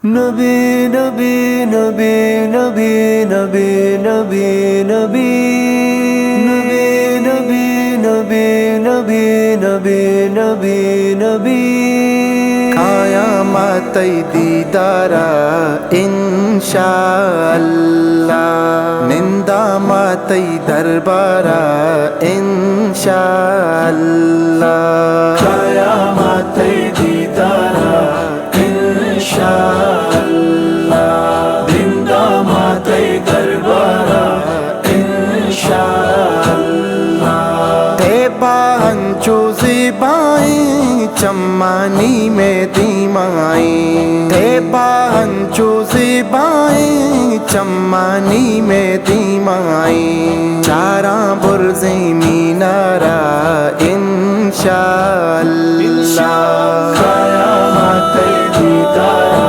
नबी नबी नबी नबी नबी नबी नबी नबी नबी नबी नबी नबी नबी क़यामत दीदारा इंशाअल्लाह निंदामत दरबारा इंशाअल्लाह क़यामत दीदारा इंशाअल्लाह निंदामत दरबारा इंशाअल्लाह तेबा हंचो ज़िबाएं चम्मानी में दीमाई तेबा हंचो ज़िबाएं चम्मानी में दीमाई चारा बुर्ज़े मीनारा इंशाअल्लाह क़यामत दीदारा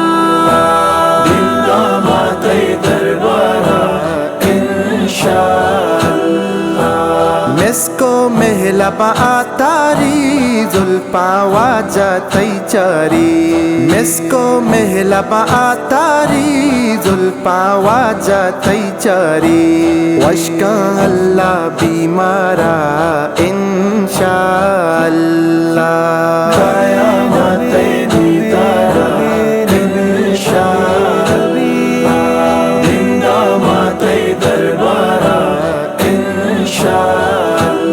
इंशाअल्लाह निंदामत दरबारा इंशाअल्लाह मिसको महलबा आतारी जुल्फा वाजा तैचारी मिसको महलबा आतारी जुल्फा वाजा तैचारी वश्का अल्लाह बीमारा इंशाअल्लाह क़यामत दीदारा इंशाअल्लाह निंदामत दरबारा इंशाअल्लाह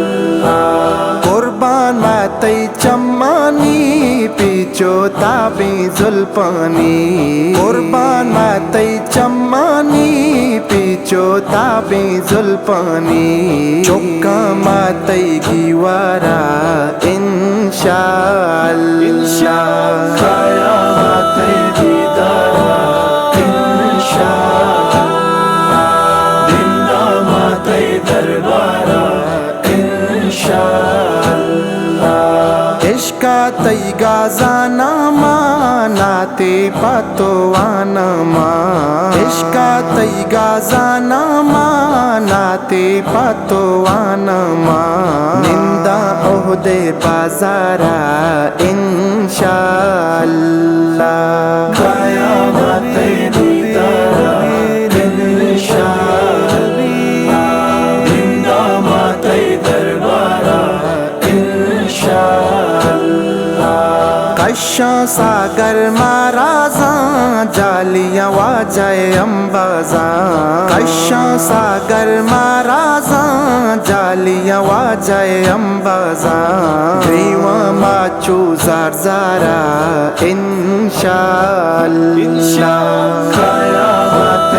कुर्बान मातई चम्मानी पीछो ताबी जुल्फानी कुर्बान मातई चम्मानी पीछो ताबी जुल्फानी चुक्का मातई गीवारा इंशाअल्लाह क़यामत दीदारा इंशाअल्लाह निंदामत दरबारा इंशाअल्लाह इश्का तैगा जानामा नाते पातो आनमा इश्का तैगा जानामा नाते पातो आनमा निंदा ओहदे बाजारा इंशाअल्लाह क़यामत दीदारा इंशाअल्लाह निंदामत दरबारा इंशाअल्लाह कश्या सागर महाराजा जालिया वाजाए अंबाजा कश्या सागर महाराजा जालिया वाजाए अंबाजा ग्रीवा माचू ज़ारज़ारा इंशाअल्लाह क़यामत